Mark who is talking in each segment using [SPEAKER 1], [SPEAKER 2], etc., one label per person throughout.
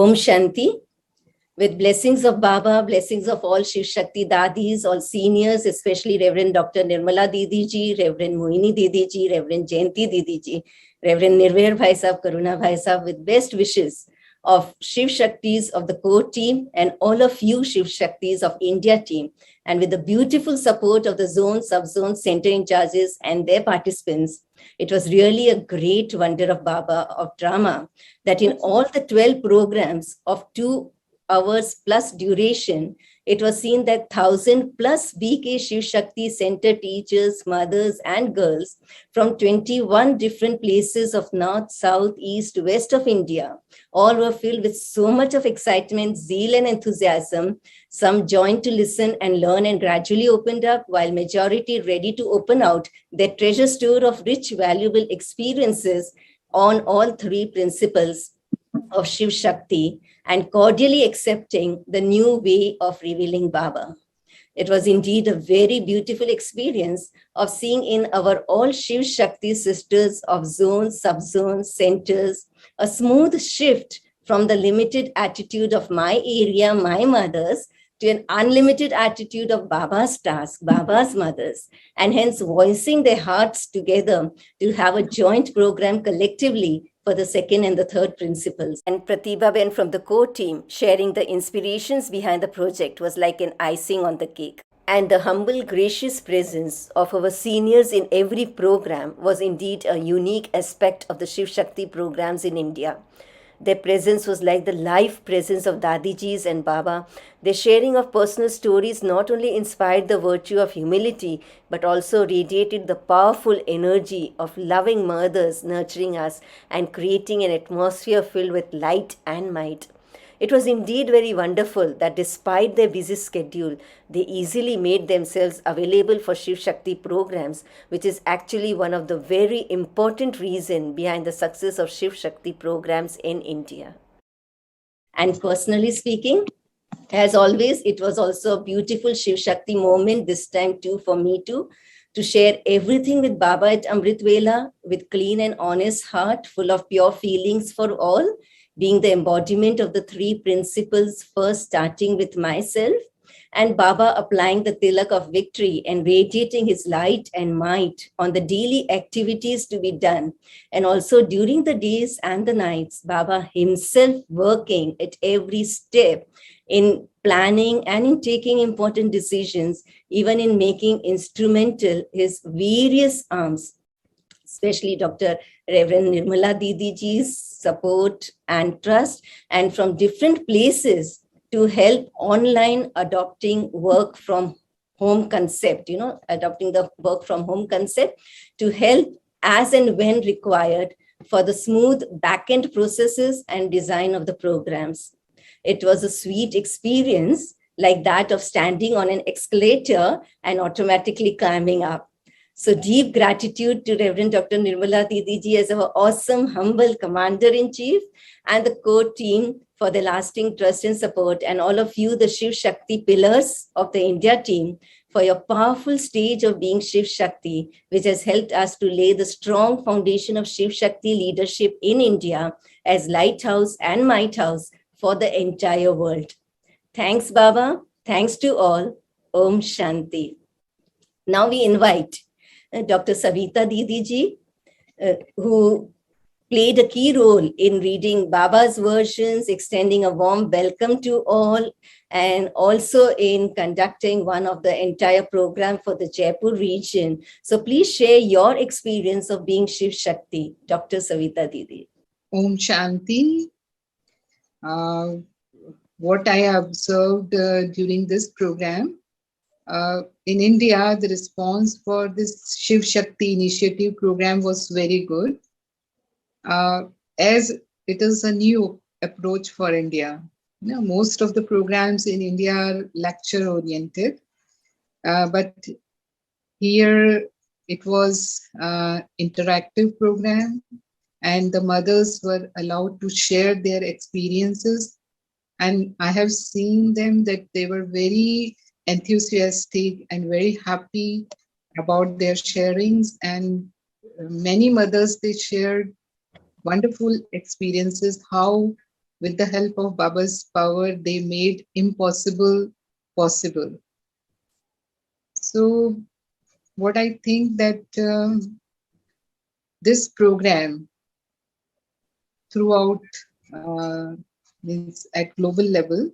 [SPEAKER 1] Om Shanti. With blessings of Baba, blessings of all Shivshakti Dadis, all seniors, especially Reverend Dr. Nirmala Didi ji, Reverend Mohini Didi ji, Reverend Jayanti Didi ji, Reverend Nirvair Bhai Sahab, Karuna Bhai Sahab, with best wishes of Shiv Shaktis of the core team and all of you Shiv Shaktis of India team, and with the beautiful support of the zone, sub-zone, center in charges and their participants. It was really a great wonder of Baba of drama that in all the 12 programs of 2 hours plus duration, it was seen that 1,000 plus BK Shiv Shakti center teachers, mothers and girls from 21 different places of north, south, east, west of India, all were filled with so much of excitement, zeal and enthusiasm. Some joined to listen and learn and gradually opened up, while majority ready to open out their treasure store of rich, valuable experiences on all 3 principles of Shiv Shakti and cordially accepting the new way of revealing Baba. It was indeed a very beautiful experience of seeing in our all Shiv Shakti sisters of zones, sub-zones, centers, a smooth shift from the limited attitude of my area, my mothers, to an unlimited attitude of Baba's task, Baba's mothers, and hence voicing their hearts together to have a joint program collectively for the 2nd and the 3rd principles. And Pratibha Ben from the core team sharing the inspirations behind the project was like an icing on the cake. And the humble, gracious presence of our seniors in every program was indeed a unique aspect of the Shiv Shakti programs in India. Their presence was like the live presence of Dadijis and Baba. Their sharing of personal stories not only inspired the virtue of humility, but also radiated the powerful energy of loving mothers nurturing us and creating an atmosphere filled with light and might. It was indeed very wonderful that despite their busy schedule, they easily made themselves available for Shiv Shakti programs, which is actually one of the very important reasons behind the success of Shiv Shakti programs in India. And personally speaking, as always, it was also a beautiful Shiv Shakti moment this time too for me too, to share everything with Baba at Amrit Vela with clean and honest heart, full of pure feelings for all, being the embodiment of the 3 principles, first starting with myself, and Baba applying the tilak of victory and radiating his light and might on the daily activities to be done. And also during the days and the nights, Baba himself working at every step in planning and in taking important decisions, even in making instrumental his various arms, especially Dr. Reverend Nirmala Didi ji's support and trust, and from different places to help online adopting work from home concept, adopting the work from home concept to help as and when required for the smooth back-end processes and design of the programs. It was a sweet experience like that of standing on an escalator and automatically climbing up. So deep gratitude to Reverend Dr. Nirmala Didi ji as our awesome, humble Commander-in-Chief and the core team for the lasting trust and support, and all of you, the Shiv Shakti pillars of the India team, for your powerful stage of being Shiv Shakti, which has helped us to lay the strong foundation of Shiv Shakti leadership in India as lighthouse and might house for the entire world. Thanks, Baba. Thanks to all. Om Shanti. Now we invite Dr. Savita Didi ji, who played a key role in reading Baba's versions, extending a warm welcome to all, and also in conducting one of the entire program for the Jaipur region. So please share your experience of being Shiv Shakti, Dr. Savita Didi.
[SPEAKER 2] Om Shanti. What I observed during this program, in India, the response for this Shiv Shakti initiative program was very good, as it is a new approach for India. Most of the programs in India are lecture oriented, but here it was interactive program, and the mothers were allowed to share their experiences. And I have seen them that they were very enthusiastic and very happy about their sharings, and many mothers, they shared wonderful experiences, how with the help of Baba's power, they made impossible possible. So what I think that this program throughout means at global level,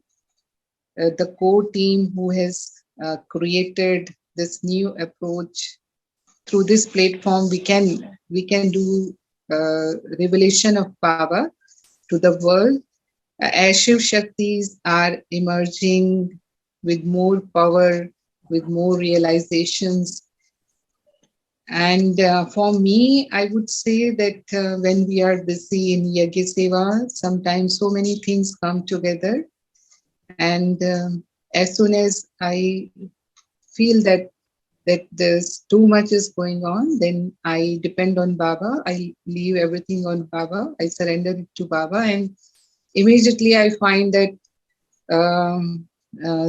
[SPEAKER 2] the core team who has created this new approach through this platform, we can do revelation of Baba to the world as Shiv Shaktis are emerging with more power, with more realizations. And for me, I would say that when we are busy in Yagya Seva, sometimes so many things come together. And as soon as I feel that there's too much is going on, then I depend on Baba. I leave everything on Baba. I surrender it to Baba, and immediately I find that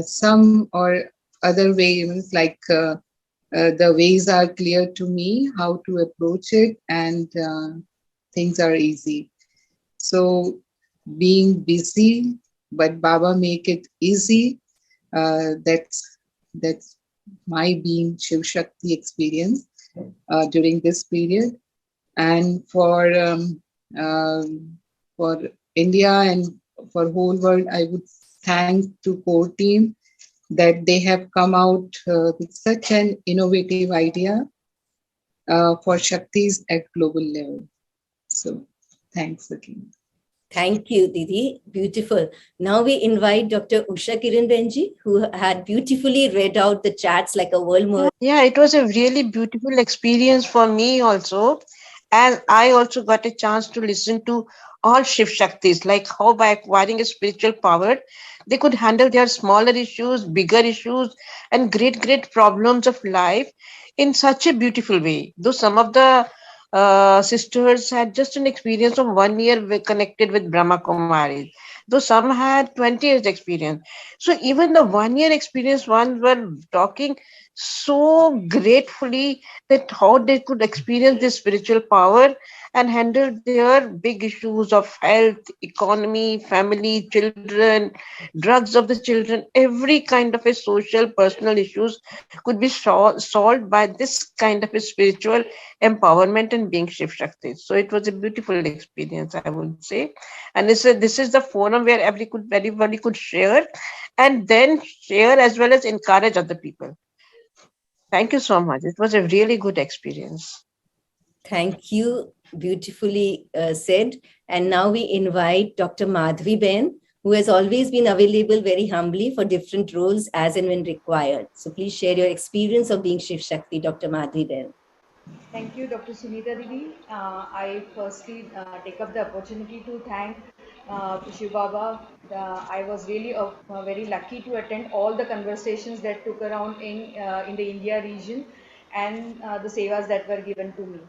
[SPEAKER 2] some or other ways, like the ways are clear to me how to approach it, and things are easy. So being busy, but Baba make it easy. That's my being Shiv Shakti experience during this period. And for India and for whole world, I would thank to core team that they have come out with such an innovative idea for Shaktis at global level. So thanks again.
[SPEAKER 1] Thank you, Didi. Beautiful. Now we invite Dr. Usha Kiran Benji, who had beautifully read out the chats like a world.
[SPEAKER 3] Yeah, it was a really beautiful experience for me also. And I also got a chance to listen to all Shiv Shaktis, like how by acquiring a spiritual power, they could handle their smaller issues, bigger issues, and great problems of life in such a beautiful way. Though some of the sisters had just an experience of 1 year connected with Brahma Kumaris, though some had 20 years experience. So even the 1 year experience ones were talking so gratefully that how they could experience this spiritual power and handle their big issues of health, economy, family, children, drugs of the children, every kind of a social, personal issues could be solved by this kind of a spiritual empowerment and being Shiv Shakti. So it was a beautiful experience, I would say. And this is the forum where everybody could share and then share as well as encourage other people. Thank you so much. It was a really good experience.
[SPEAKER 1] Thank you. Beautifully said. And now we invite Dr. Madhvi Ben, who has always been available very humbly for different roles as and when required. So please share your experience of being Shiv Shakti, Dr. Madhvi Ben.
[SPEAKER 4] Thank you, Dr. Sunita Didi. I firstly take up the opportunity to thank Shiv Baba. I was really very lucky to attend all the conversations that took around in the India region and the sevas that were given to me.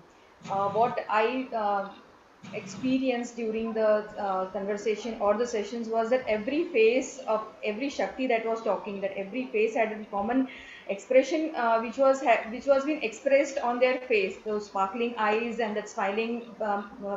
[SPEAKER 4] What I experienced during the conversation or the sessions was that every face of every Shakti that was talking, that every face had a common expression which was being expressed on their face. Those sparkling eyes and that smiling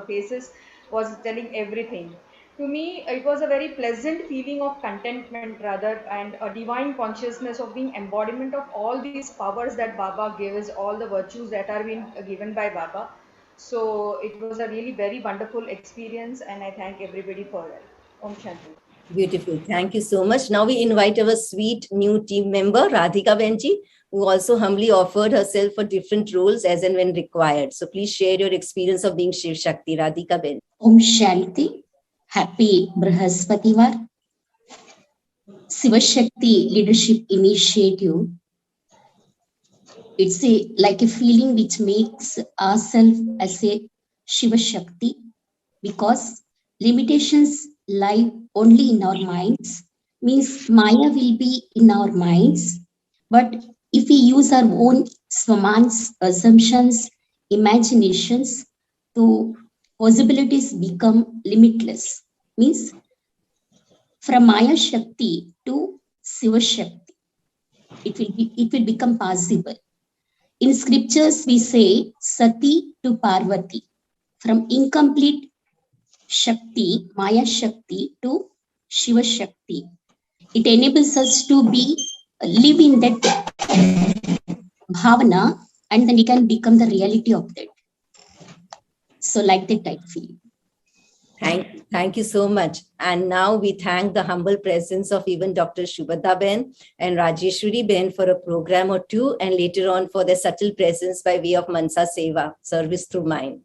[SPEAKER 4] faces was telling everything. To me, it was a very pleasant feeling of contentment rather, and a divine consciousness of being embodiment of all these powers that Baba gives, all the virtues that are being given by Baba. So it was a really very wonderful experience, and I thank everybody for that. Om Shanti.
[SPEAKER 1] Beautiful. Thank you so much. Now we invite our sweet new team member, Radhika Benji, who also humbly offered herself for different roles as and when required. So please share your experience of being Shiv Shakti, Radhika Benji.
[SPEAKER 5] Om Shanti. Happy Brihaspativar. Shivshakti Leadership Initiative. It's like a feeling which makes ourselves as a Shiva Shakti, because limitations lie only in our minds, means Maya will be in our minds. But if we use our own swamans, assumptions, imaginations, so possibilities become limitless. Means from Maya Shakti to Shiva Shakti, it will become possible. In scriptures, we say Sati to Parvati, from incomplete Shakti, Maya Shakti to Shiva Shakti. It enables us to live in that bhavana, and then we can become the reality of that. So like that I feel.
[SPEAKER 1] Thank you so much. And now we thank the humble presence of even Dr. Shubhada Ben and Rajeshwari Ben for a program or two, and later on for their subtle presence by way of Mansa Seva, service through mind.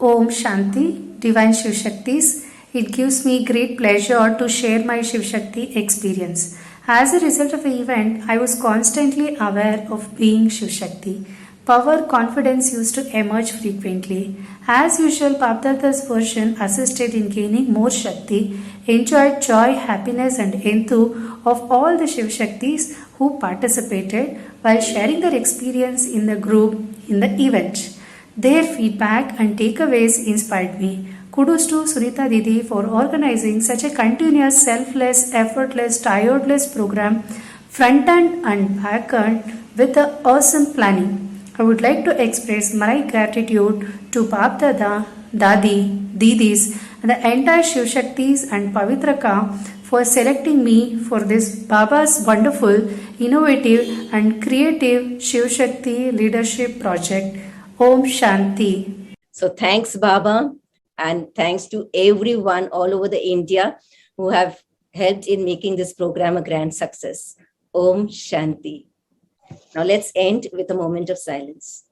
[SPEAKER 6] Om Shanti, Divine Shivshaktis. It gives me great pleasure to share my Shivshakti experience. As a result of the event, I was constantly aware of being Shivshakti. Power, confidence used to emerge frequently. As usual, Papdada's version assisted in gaining more Shakti, enjoyed joy, happiness, and enthu of all the Shivshaktis who participated while sharing their experience in the group in the event. Their feedback and takeaways inspired me. Kudos to Sunita Didi for organizing such a continuous, selfless, effortless, tiredless program, front end and back end, with the awesome planning. I would like to express my gratitude to Bap Dada, Dadi, Didis, and the entire Shiv Shaktis and Pavitraka for selecting me for this Baba's wonderful, innovative, and creative Shiv Shakti leadership project. Om Shanti.
[SPEAKER 1] So thanks, Baba, and thanks to everyone all over the India who have helped in making this program a grand success. Om Shanti. Now let's end with a moment of silence.